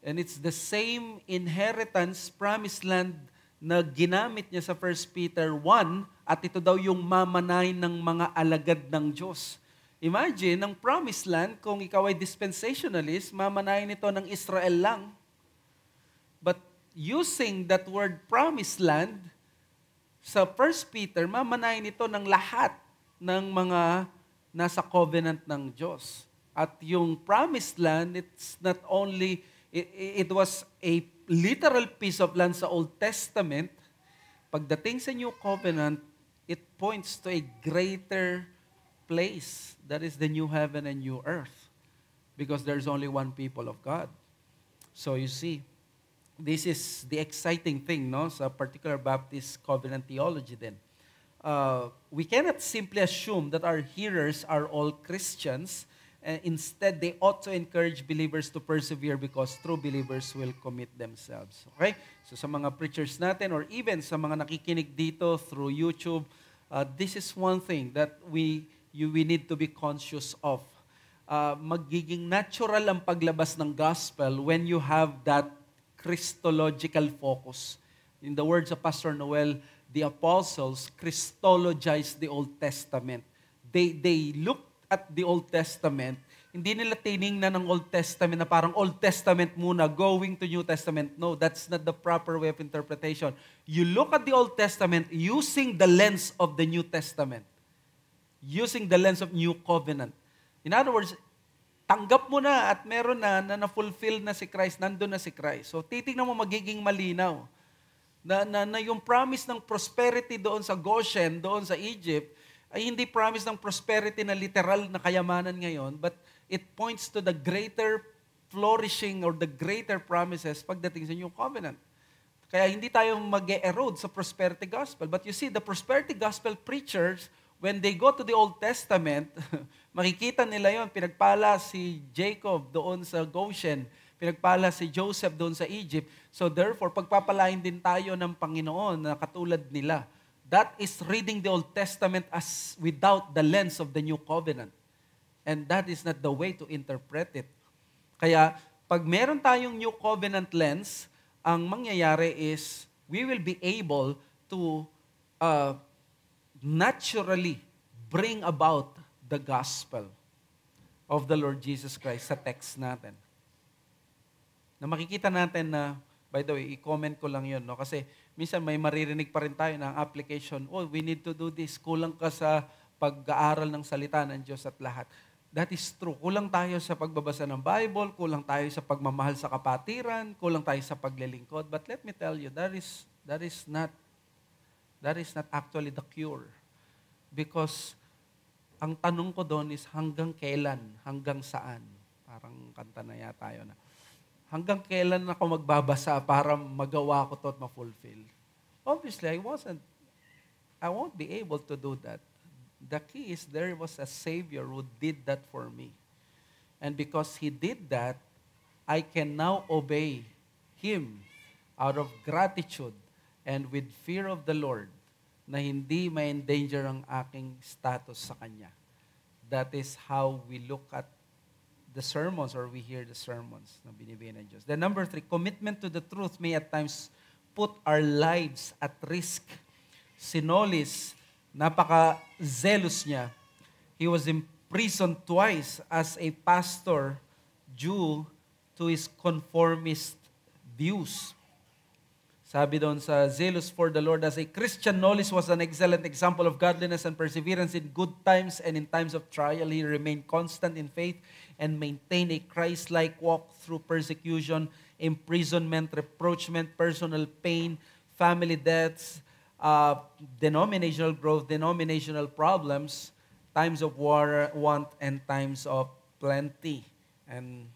And it's the same inheritance, promised land, na ginamit niya sa 1 Peter 1, at ito daw yung mamanahin ng mga alagad ng Diyos. Imagine, ang promised land, kung ikaw ay dispensationalist, mamanahin ito ng Israel lang. But using that word promised land, sa 1 Peter, mamanahin ito ng lahat ng mga nasa covenant ng Diyos. At yung promised land, it's not only, it was a literal piece of land sa Old Testament. Pagdating sa New Covenant, it points to a greater place. That is the new heaven and new earth. Because there's only one people of God. So you see, this is the exciting thing, no, sa particular Baptist covenant theology then. We cannot simply assume that our hearers are all Christians. Instead, they ought to encourage believers to persevere because true believers will commit themselves. Okay? So sa mga preachers natin or even sa mga nakikinig dito through YouTube, this is one thing that we need to be conscious of. Magiging natural ang paglabas ng gospel when you have that Christological focus. In the words of Pastor Noel, the apostles Christologized the Old Testament. They looked at the Old Testament, hindi nila tiningnan ng Old Testament na parang Old Testament muna, going to New Testament. No, that's not the proper way of interpretation. You look at the Old Testament using the lens of the New Testament. Using the lens of New Covenant. In other words, tanggap mo na at meron na-fulfill na si Christ, nandun na si Christ. So titignan mo magiging malinaw na yung promise ng prosperity doon sa Goshen, doon sa Egypt, ay hindi promise ng prosperity na literal na kayamanan ngayon, but it points to the greater flourishing or the greater promises pagdating sa New Covenant. Kaya hindi tayo mag-erode sa prosperity gospel. But you see, the prosperity gospel preachers, when they go to the Old Testament, makikita nila yon, pinagpala si Jacob doon sa Goshen, pinagpala si Joseph doon sa Egypt. So therefore, pagpapalain din tayo ng Panginoon na katulad nila. That is reading the Old Testament as without the lens of the New Covenant. And that is not the way to interpret it. Kaya, pag meron tayong New Covenant lens, ang mangyayari is, we will be able to naturally bring about the gospel of the Lord Jesus Christ sa text natin. Na makikita natin na, by the way, i-comment ko lang yun, no? Kasi minsan may maririnig pa rin tayo ng application, we need to do this, kulang ka sa pag-aaral ng salita ng Diyos at lahat. That is true. Kulang tayo sa pagbabasa ng Bible, kulang tayo sa pagmamahal sa kapatiran, kulang tayo sa paglilingkod. But let me tell you, that is not actually the cure. Because ang tanong ko doon is hanggang kailan, hanggang saan? Parang kanta na yata yun. Hanggang kailan ako magbabasa para magawa ko to at ma-fulfill? Obviously, I won't be able to do that. The key is there was a Savior who did that for me. And because He did that, I can now obey Him out of gratitude and with fear of the Lord na hindi ma-endanger ang aking status sa Kanya. That is how we look at the sermons or we hear the sermons na binibigay ng Diyos. Then number 3, commitment to the truth may at times put our lives at risk. Si Nolis, napaka-zealous niya. He was imprisoned twice as a pastor due to his conformist views. Sabi doon sa Zealous for the Lord, as a Christian, Nolis was an excellent example of godliness and perseverance in good times and in times of trial. He remained constant in faith and maintained a Christ-like walk through persecution, imprisonment, reproachment, personal pain, family deaths, denominational growth, denominational problems, times of war, want, and times of plenty. And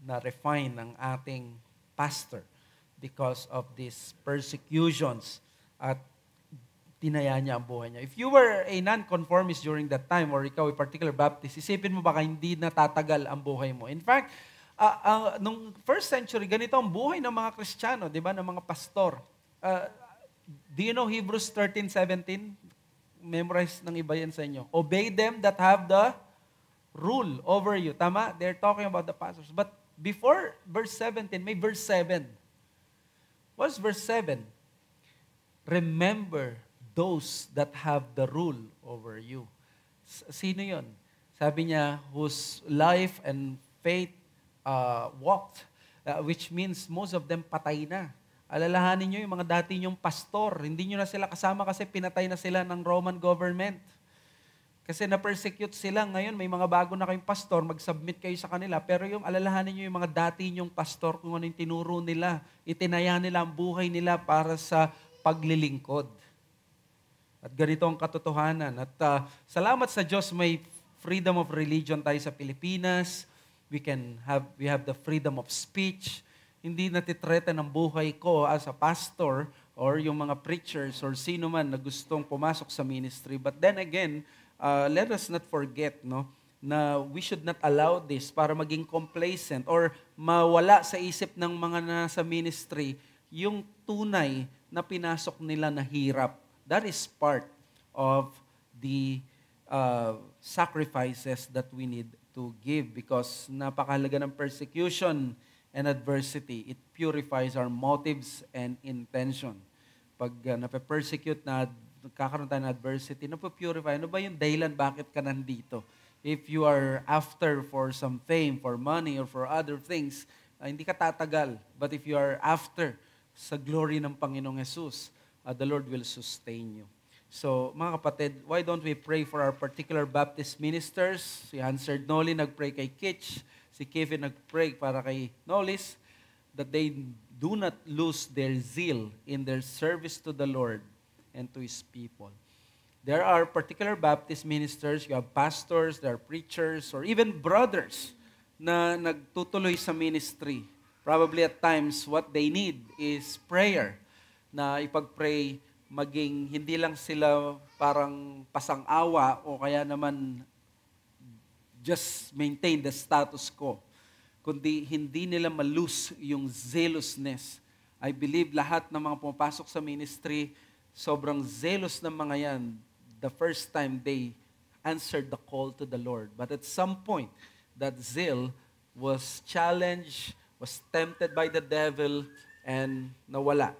na-refine ng ating pastor because of these persecutions at tinaya niya ang buhay niya. If you were a non-conformist during that time or ikaw a particular Baptist, isipin mo baka hindi natatagal ang buhay mo. In fact, nung first century, ganito ang buhay ng mga Kristiyano, di ba, ng mga pastor. Do you know Hebrews 13:17? Memorize ng iba yan sa inyo. Obey them that have the rule over you. Tama? They're talking about the pastors. But before verse 17, may verse 7. What's verse 7? Remember those that have the rule over you. Sino yon? Sabi niya, whose life and faith walked, which means most of them patay na. Alalahanin niyo yung mga dati niyong pastor. Hindi niyo na sila kasama kasi pinatay na sila ng Roman government. Kasi na-persecute sila. Ngayon, may mga bago na kayong pastor, mag-submit kayo sa kanila. Pero yung alalahanin nyo yung mga dati nyong pastor, kung ano yung tinuro nila, itinaya nila ang buhay nila para sa paglilingkod. At ganito ang katotohanan. At salamat sa Diyos, may freedom of religion tayo sa Pilipinas. We have the freedom of speech. Hindi natitreten ang buhay ko as a pastor or yung mga preachers or sino man na gustong pumasok sa ministry. But then again, let us not forget, no, na we should not allow this para maging complacent or mawala sa isip ng mga nasa ministry yung tunay na pinasok nila na hirap. That is part of the sacrifices that we need to give because napakahalaga ng persecution and adversity. It purifies our motives and intention. Pag nape-persecute na nagkakaroon tayo ng adversity, napupurify. Ano ba yung dahilan bakit ka nandito? If you are after for some fame, for money, or for other things, hindi ka tatagal. But if you are after sa glory ng Panginoong Jesus, the Lord will sustain you. So, mga kapatid, why don't we pray for our particular Baptist ministers? Si Hansard Noli nagpray kay Kitch, si Kevin nagpray para kay Nolis, that they do not lose their zeal in their service to the Lord and to His people. There are particular Baptist ministers, you have pastors, there are preachers, or even brothers na nagtutuloy sa ministry. Probably at times, what they need is prayer. Na ipag-pray, maging hindi lang sila parang pasang-awa o kaya naman just maintain the status quo. Kundi hindi nila malose yung zealousness. I believe lahat ng mga pumapasok sa ministry, sobrang zealous ng mga yan the first time they answered the call to the Lord. But at some point, that zeal was challenged, was tempted by the devil, and nawala.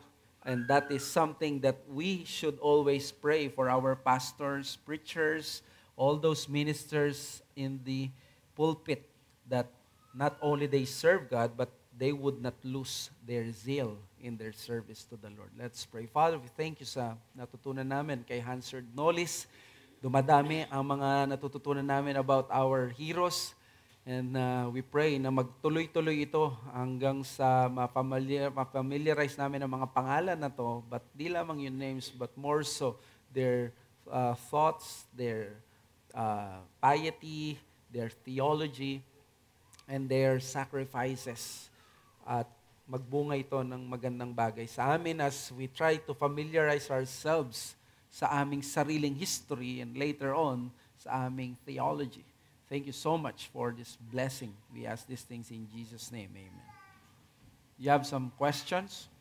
And that is something that we should always pray for our pastors, preachers, all those ministers in the pulpit, that not only they serve God, but they would not lose their zeal in their service to the Lord. Let's pray. Father, we thank you sa natutunan namin kay Hansard Nolis. Dumadami ang mga natututunan namin about our heroes. And we pray na magtuloy-tuloy ito hanggang sa ma-familiarize namin ang mga pangalan na to, but di lamang yung names, but more so their thoughts, their piety, their theology, and their sacrifices. At magbunga ito ng magandang bagay sa amin as we try to familiarize ourselves sa aming sariling history and later on sa aming theology. Thank you so much for this blessing. We ask these things in Jesus' name. Amen. You have some questions?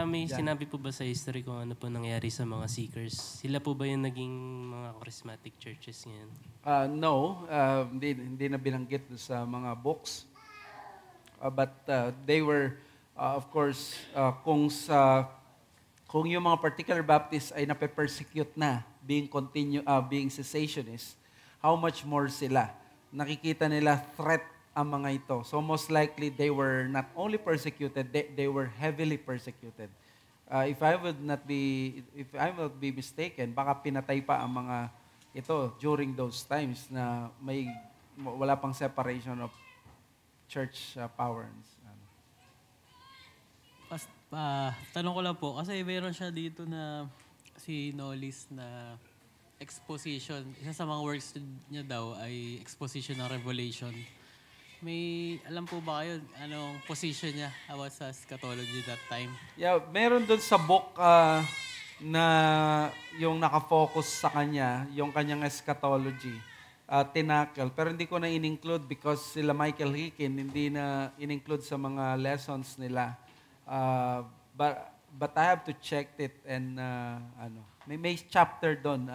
May sinabi po ba sa history kung ano po nangyari sa mga seekers? Sila po ba yung naging mga charismatic churches ngayon? No, hindi na binanggit sa mga books. But they were, of course, kung yung mga particular Baptists ay nape-persecute na, being cessationist, how much more sila? Nakikita nila threat ang mga ito. So most likely they were not only persecuted, they were heavily persecuted. If I would not be mistaken, baka pinatay pa ang mga ito during those times na wala pang separation of church power. Tanong ko lang po, kasi meron siya dito na si Nolis na exposition. Isa sa mga works niya daw ay exposition ng Revelation. May alam po ba kayo anong position niya about sa eschatology that time? Yeah, meron doon sa book na yung nakafocus sa kanya, yung kanyang eschatology, tinackle. Pero hindi ko na in-include because sila Michael Hicken hindi na in-include sa mga lessons nila. But I have to check it and may chapter doon,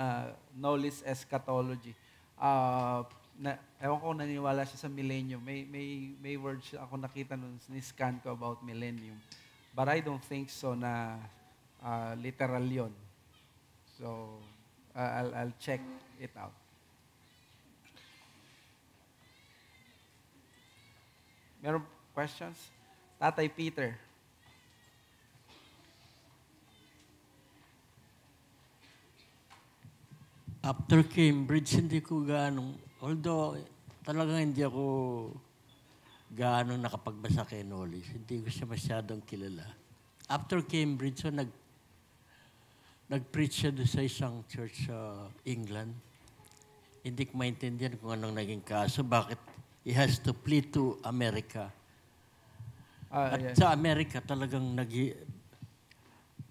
knowledge eschatology. Ewan ko naniniwala siya sa millennium. May words ako nakita nun, ni-scan ko about millennium. But I don't think so na literal yon. So, I'll check it out. Meron questions? Tatay Peter. After Cambridge, hindi ko although talagang hindi ako gaano nakapagbasa kay Nolis. Hindi ko siya masyadong kilala. After Cambridge, so nag-preach siya doon sa isang church sa England. Hindi ko maintindihan kung anong naging kaso, bakit he has to flee to America. At Yes. sa Amerika talagang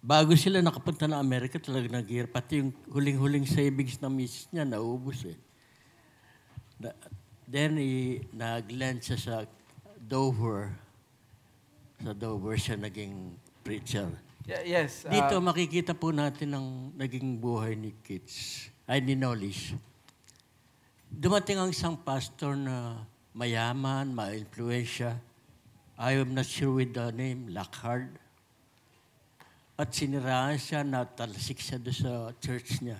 bago sila nakapunta ng Amerika, talagang nag-hirap. Pati yung huling-huling savings na misis niya, naubos eh. Then, nag-land siya sa Dover. Sa Dover siya naging preacher. Yes. Dito makikita po natin ang naging buhay ni ni Knowles. Dumating ang isang pastor na mayaman, ma-influensya. I am not sure with the name, Lockhart. At siniraan siya, natalsik siya doon sa church niya.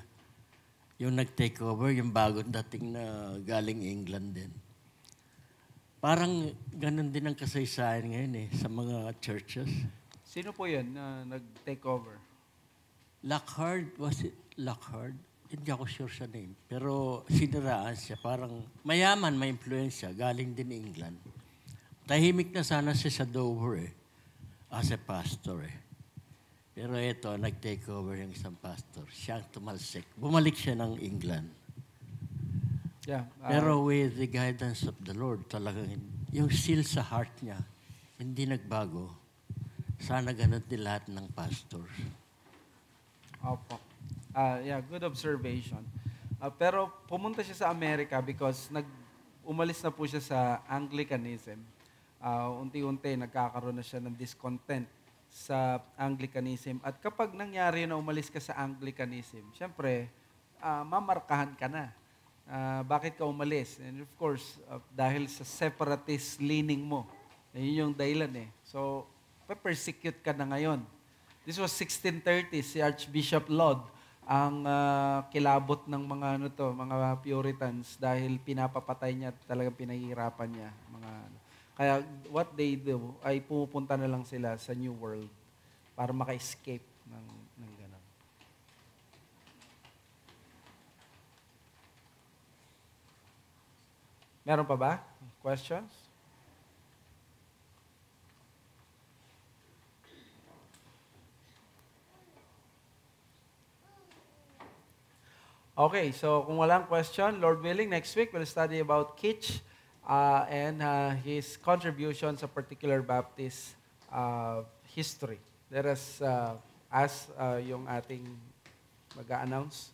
Yung nag-take over, yung bagong dating na galing England din. Parang ganun din ang kasaysayan ngayon sa mga churches. Sino po yun na nag-take over? Lockhart, was it Lockhart? Hindi ako sure sa name. Pero siniraan siya. Parang mayaman, may influensya. Galing din England. Tahimik na sana siya sa Dover as a pastor Pero ito, nag-take over yung isang pastor. Siyang tumalsik. Bumalik siya ng England. Yeah. Pero with the guidance of the Lord, talagang yung seal sa heart niya, hindi nagbago. Sana ganun din lahat ng pastors. Opo. Good observation. Pero pumunta siya sa Amerika because umalis na po siya sa Anglicanism. Unti-unti nagkakaroon na siya ng discontent sa Anglicanism. At kapag nangyari na umalis ka sa Anglicanism, syempre, mamarkahan ka na. Bakit ka umalis? And of course, dahil sa separatist leaning mo. Yun yung dahilan So, persecute ka na ngayon. This was 1630, si Archbishop Laud ang kilabot ng mga Puritans dahil pinapapatay niya at talagang pinahihirapan niya. Kaya what they do ay pumupunta na lang sila sa New World para maka-escape ng gano'n. Meron pa ba? Questions? Okay, so kung walang question, Lord willing, next week we'll study about Kitch and his contribution sa particular Baptist history. Let us ask yung ating mag-a-announce.